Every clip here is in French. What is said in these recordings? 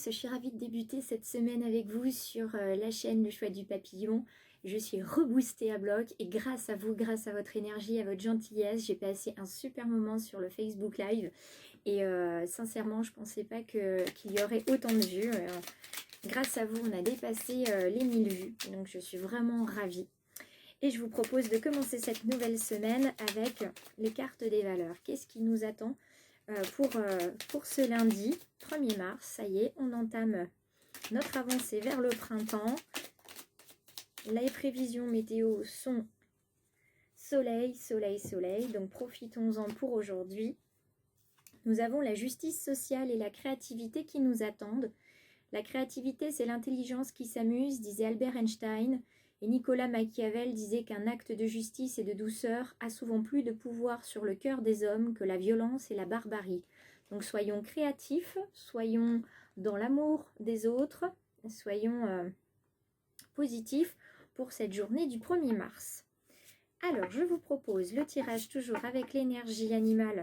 tous, je suis ravie de débuter cette semaine avec vous sur la chaîne Le Choix du Papillon. Je suis reboostée à bloc et grâce à vous, grâce à votre énergie, à votre gentillesse, j'ai passé un super moment sur le Facebook Live et sincèrement, je ne pensais pas qu'il y aurait autant de vues. Grâce à vous, on a dépassé les 1000 vues, donc je suis vraiment ravie. Et je vous propose de commencer cette nouvelle semaine avec les cartes des valeurs. Qu'est-ce qui nous attend pour ce lundi 1er mars? Ça y est, on entame notre avancée vers le printemps. Les prévisions météo sont soleil, soleil, soleil. Donc profitons-en pour aujourd'hui. Nous avons la justice sociale et la créativité qui nous attendent. La créativité, c'est l'intelligence qui s'amuse, disait Albert Einstein. Et Nicolas Machiavel disait qu'un acte de justice et de douceur a souvent plus de pouvoir sur le cœur des hommes que la violence et la barbarie. Donc soyons créatifs, soyons dans l'amour des autres, soyons positifs pour cette journée du 1er mars. Alors, je vous propose le tirage toujours avec l'énergie animale.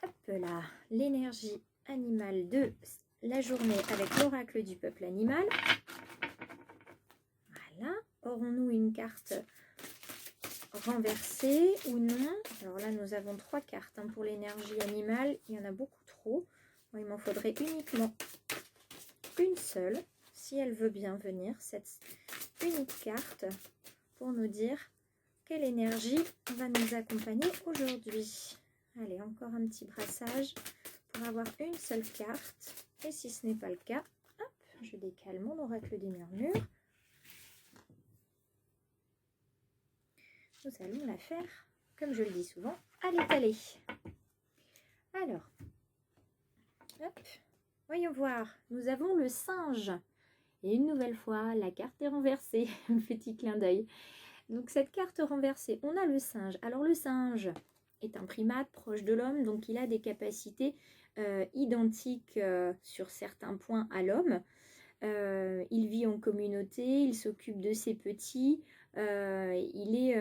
Hop là, l'énergie animale de la journée avec l'oracle du peuple animal. Voilà, aurons-nous une carte renversée ou non? Alors là, nous avons 3 cartes pour l'énergie animale. Il y en a beaucoup trop. Bon, il m'en faudrait uniquement une seule, si elle veut bien venir, cette unique carte, pour nous dire quelle énergie va nous accompagner aujourd'hui. Allez, encore un petit brassage pour avoir une seule carte. Et si ce n'est pas le cas, hop, je décale mon oracle des murmures. Nous allons la faire, comme je le dis souvent, à l'étaler. Alors, hop, voyons voir. Nous avons le singe. Et une nouvelle fois, la carte est renversée. Un petit clin d'œil. Donc cette carte renversée, on a le singe. Alors le singe est un primate proche de l'homme, donc il a des capacités identiques sur certains points à l'homme. Il vit en communauté, il s'occupe de ses petits, il est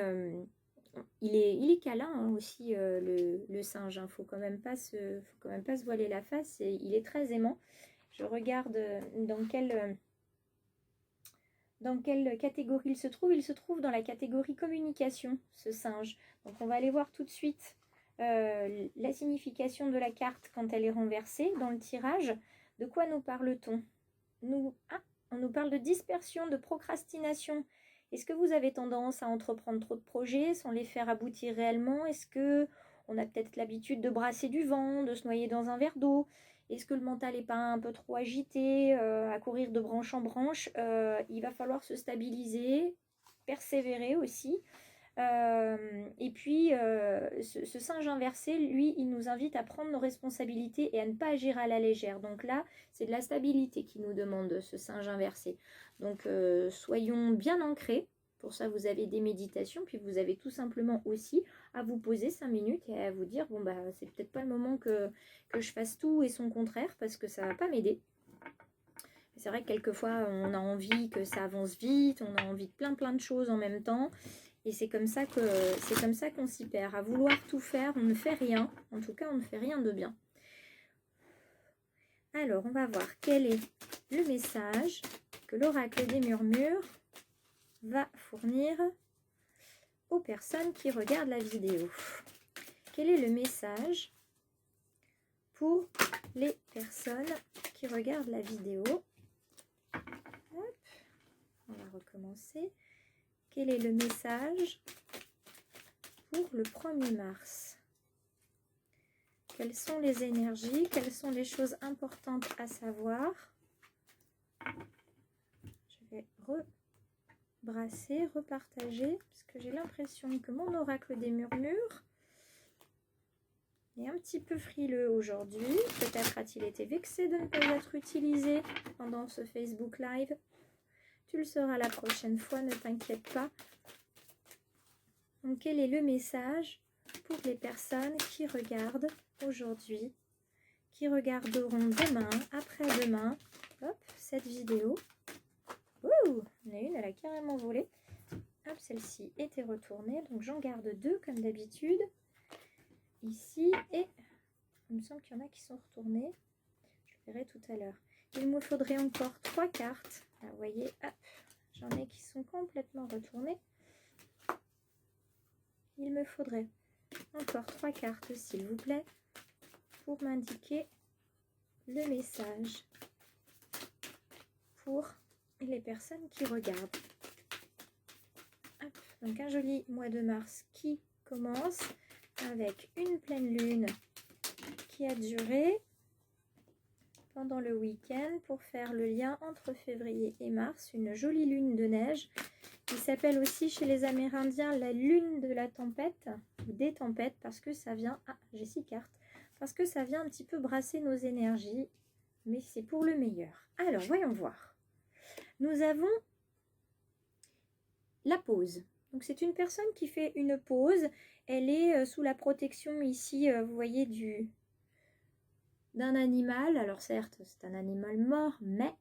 câlin aussi, le singe. Faut quand même pas se voiler la face. Et il est très aimant. Je regarde dans quelle catégorie il se trouve. Il se trouve dans la catégorie communication, ce singe. Donc on va aller voir tout de suite la signification de la carte quand elle est renversée dans le tirage. De quoi nous parle-t-on? On nous parle de dispersion, de procrastination. Est-ce que vous avez tendance à entreprendre trop de projets sans les faire aboutir réellement? Est-ce que on a peut-être l'habitude de brasser du vent, de se noyer dans un verre d'eau? Est-ce que le mental n'est pas un peu trop agité, à courir de branche en branche? Il va falloir se stabiliser, persévérer aussi. Et puis, ce singe inversé, lui, il nous invite à prendre nos responsabilités et à ne pas agir à la légère. Donc là, c'est de la stabilité qu'il nous demande, ce singe inversé. Donc, soyons bien ancrés. Pour ça, vous avez des méditations, puis vous avez tout simplement aussi à vous poser 5 minutes et à vous dire, bon, bah, c'est peut-être pas le moment que je fasse tout et son contraire, parce que ça va pas m'aider. C'est vrai que quelquefois, on a envie que ça avance vite, on a envie de plein de choses en même temps. Et c'est comme ça qu'on s'y perd. À vouloir tout faire, on ne fait rien. En tout cas, on ne fait rien de bien. Alors, on va voir quel est le message que l'oracle des murmures va fournir aux personnes qui regardent la vidéo. Quel est le message pour les personnes qui regardent la vidéo? Hop, on va recommencer. Quel est le message pour le 1er mars? Quelles sont les énergies? Quelles sont les choses importantes à savoir? Je vais rebrasser, repartager, parce que j'ai l'impression que mon oracle des murmures est un petit peu frileux aujourd'hui. Peut-être a-t-il été vexé de ne pas être utilisé pendant ce Facebook Live. Tu le sauras la prochaine fois, ne t'inquiète pas. Donc, quel est le message pour les personnes qui regardent aujourd'hui, qui regarderont demain, après-demain, hop, cette vidéo? Ouh, il y en a une, elle a carrément volé. Hop, celle-ci était retournée, donc j'en garde 2 comme d'habitude. Ici, et il me semble qu'il y en a qui sont retournés. Je je verrai tout à l'heure. Il me faudrait encore 3 cartes. Là, vous voyez, hop, j'en ai qui sont complètement retournées. Il me faudrait encore 3 cartes, s'il vous plaît, pour m'indiquer le message pour les personnes qui regardent. Hop, donc un joli mois de mars qui commence avec une pleine lune qui a duré pendant le week-end pour faire le lien entre février et mars. Une jolie lune de neige qui s'appelle aussi chez les Amérindiens la lune de la tempête ou des tempêtes parce que ça vient... Ah, j'ai 6 cartes. Parce que ça vient un petit peu brasser nos énergies, mais c'est pour le meilleur. Alors, voyons voir. Nous avons la pause. Donc, c'est une personne qui fait une pause. Elle est sous la protection ici, vous voyez, d'un animal. Alors, certes, c'est un animal mort, mais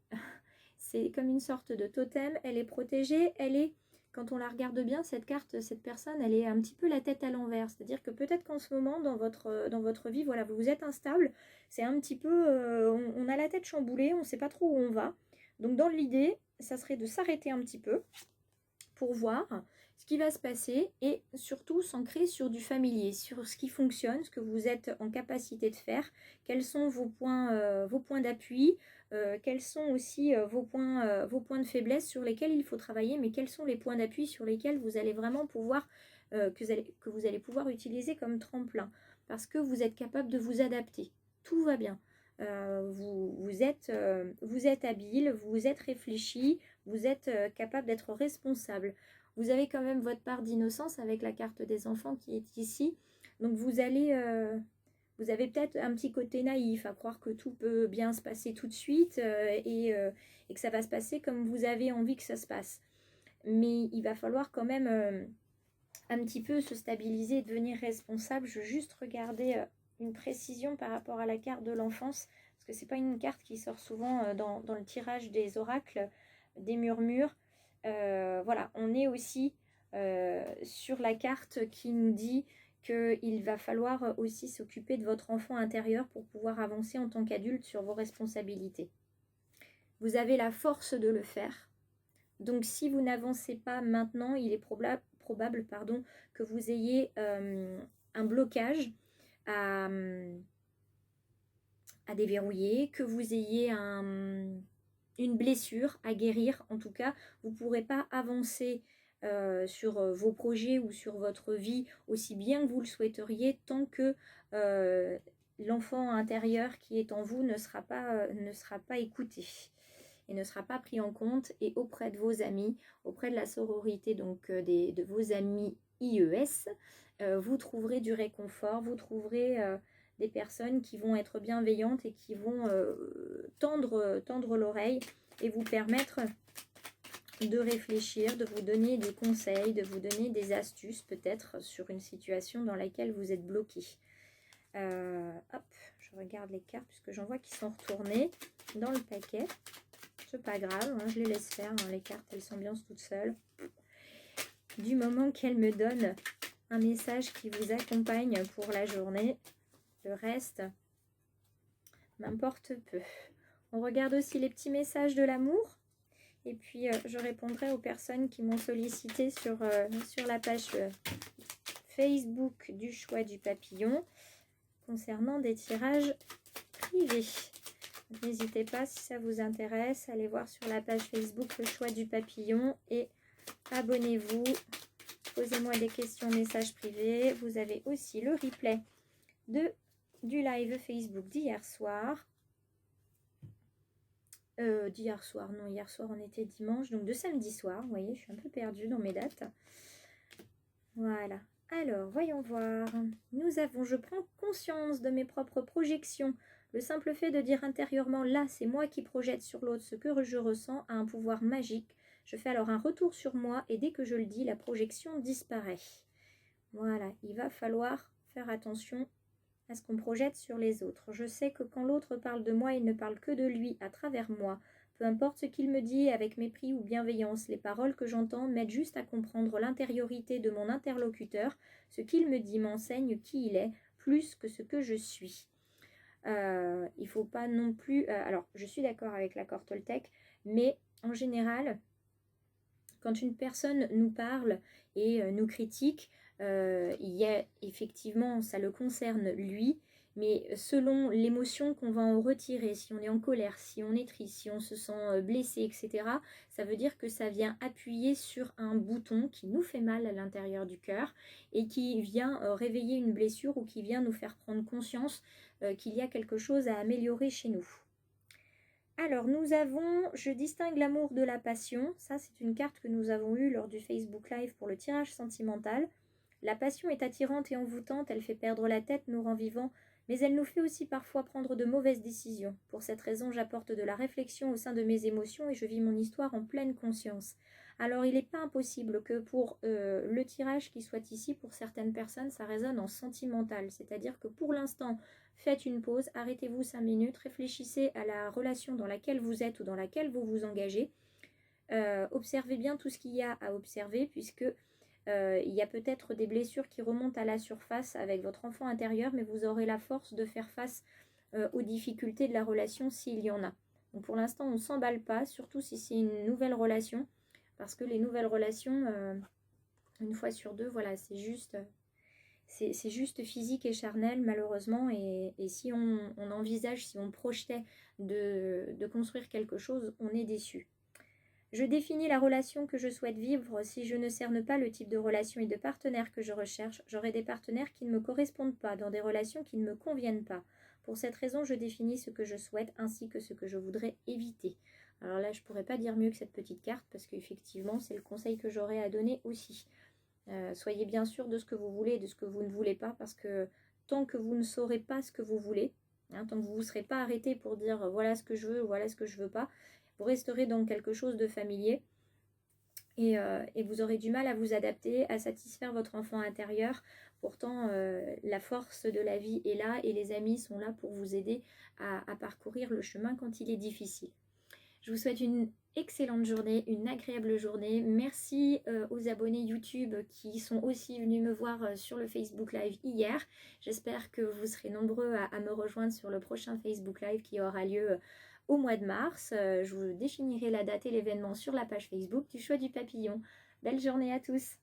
c'est comme une sorte de totem. Elle est protégée. Elle est, quand on la regarde bien, cette carte, cette personne, elle est un petit peu la tête à l'envers. C'est-à-dire que peut-être qu'en ce moment, dans votre vie, voilà, vous êtes instable. C'est un petit peu, on a la tête chamboulée, on ne sait pas trop où on va. Donc, dans l'idée, ça serait de s'arrêter un petit peu pour voir ce qui va se passer et surtout s'ancrer sur du familier, sur ce qui fonctionne, ce que vous êtes en capacité de faire, quels sont vos points d'appui, quels sont aussi vos points de faiblesse sur lesquels il faut travailler, mais quels sont les points d'appui sur lesquels vous allez vraiment pouvoir, que vous allez pouvoir utiliser comme tremplin, parce que vous êtes capable de vous adapter. Tout va bien. Vous êtes habile, vous êtes réfléchi, vous êtes capable d'être responsable. Vous avez quand même votre part d'innocence avec la carte des enfants qui est ici. Donc vous avez peut-être un petit côté naïf à croire que tout peut bien se passer tout de suite et que ça va se passer comme vous avez envie que ça se passe. Mais il va falloir quand même un petit peu se stabiliser et devenir responsable. Je veux juste regarder une précision par rapport à la carte de l'enfance, parce que c'est pas une carte qui sort souvent dans le tirage des oracles, des murmures. Voilà, on est aussi sur la carte qui nous dit qu'il va falloir aussi s'occuper de votre enfant intérieur pour pouvoir avancer en tant qu'adulte sur vos responsabilités. Vous avez la force de le faire. Donc si vous n'avancez pas maintenant, il est probable que vous ayez un blocage à déverrouiller, que vous ayez une blessure à guérir. En tout cas, vous ne pourrez pas avancer sur vos projets ou sur votre vie aussi bien que vous le souhaiteriez tant que l'enfant intérieur qui est en vous ne sera pas écouté et ne sera pas pris en compte. Et auprès de vos amis, auprès de la sororité, donc de vos amis IES, vous trouverez du réconfort, vous trouverez des personnes qui vont être bienveillantes et qui vont tendre l'oreille et vous permettre de réfléchir, de vous donner des conseils, de vous donner des astuces peut-être sur une situation dans laquelle vous êtes bloqué. Hop, je regarde les cartes puisque j'en vois qui sont retournées dans le paquet. C'est pas grave, hein, je les laisse faire, hein, les cartes elles s'ambiancent toutes seules. Du moment qu'elles me donnent un message qui vous accompagne pour la journée, le reste m'importe peu. On regarde aussi les petits messages de l'amour. Et puis, je répondrai aux personnes qui m'ont sollicité sur la page Facebook du choix du papillon concernant des tirages privés. N'hésitez pas, si ça vous intéresse, allez voir sur la page Facebook le choix du papillon et abonnez-vous. Posez-moi des questions, messages privés. Vous avez aussi le replay du live Facebook d'hier soir. Hier soir on était dimanche, donc de samedi soir. Vous voyez, je suis un peu perdue dans mes dates. Voilà. Alors, voyons voir. Nous avons, je prends conscience de mes propres projections. Le simple fait de dire intérieurement, là, c'est moi qui projette sur l'autre ce que je ressens, a un pouvoir magique. Je fais alors un retour sur moi et dès que je le dis, la projection disparaît. Voilà, il va falloir faire attention à ce qu'on projette sur les autres. Je sais que quand l'autre parle de moi, il ne parle que de lui à travers moi. Peu importe ce qu'il me dit avec mépris ou bienveillance, les paroles que j'entends m'aident juste à comprendre l'intériorité de mon interlocuteur. Ce qu'il me dit m'enseigne qui il est, plus que ce que je suis. Il ne faut pas non plus... alors, je suis d'accord avec l'accord Toltec, mais en général, quand une personne nous parle et nous critique, il y a effectivement, ça le concerne lui, mais selon l'émotion qu'on va en retirer, si on est en colère, si on est triste, si on se sent blessé, etc., ça veut dire que ça vient appuyer sur un bouton qui nous fait mal à l'intérieur du cœur et qui vient réveiller une blessure ou qui vient nous faire prendre conscience qu'il y a quelque chose à améliorer chez nous. Alors, nous avons, je distingue l'amour de la passion. Ça, c'est une carte que nous avons eue lors du Facebook Live pour le tirage sentimental. La passion est attirante et envoûtante, elle fait perdre la tête, nous rend vivants, mais elle nous fait aussi parfois prendre de mauvaises décisions. Pour cette raison, j'apporte de la réflexion au sein de mes émotions et je vis mon histoire en pleine conscience. Alors, il n'est pas impossible que pour le tirage qui soit ici, pour certaines personnes, ça résonne en sentimental. C'est-à-dire que pour l'instant, faites une pause, arrêtez-vous 5 minutes, réfléchissez à la relation dans laquelle vous êtes ou dans laquelle vous vous engagez. Observez bien tout ce qu'il y a à observer puisque il y a peut-être des blessures qui remontent à la surface avec votre enfant intérieur, mais vous aurez la force de faire face aux difficultés de la relation s'il y en a. Donc pour l'instant, on ne s'emballe pas, surtout si c'est une nouvelle relation, parce que les nouvelles relations, une fois sur deux, voilà, c'est juste physique et charnel malheureusement, et si on envisage, si on projetait de construire quelque chose, on est déçu. Je définis la relation que je souhaite vivre. Si je ne cerne pas le type de relation et de partenaire que je recherche, j'aurai des partenaires qui ne me correspondent pas, dans des relations qui ne me conviennent pas. Pour cette raison, je définis ce que je souhaite ainsi que ce que je voudrais éviter. Alors là, je ne pourrais pas dire mieux que cette petite carte parce qu'effectivement, c'est le conseil que j'aurais à donner aussi. Soyez bien sûr de ce que vous voulez et de ce que vous ne voulez pas, parce que tant que vous ne saurez pas ce que vous voulez, tant que vous ne serez pas arrêté pour dire voilà ce que je veux, voilà ce que je ne veux pas, vous resterez dans quelque chose de familier et vous aurez du mal à vous adapter, à satisfaire votre enfant intérieur. Pourtant, la force de la vie est là et les amis sont là pour vous aider à parcourir le chemin quand il est difficile. Je vous souhaite une excellente journée, une agréable journée. Merci aux abonnés YouTube qui sont aussi venus me voir sur le Facebook Live hier. J'espère que vous serez nombreux à me rejoindre sur le prochain Facebook Live qui aura lieu au mois de mars. Je vous définirai la date et l'événement sur la page Facebook du Choix du Papillon. Belle journée à tous!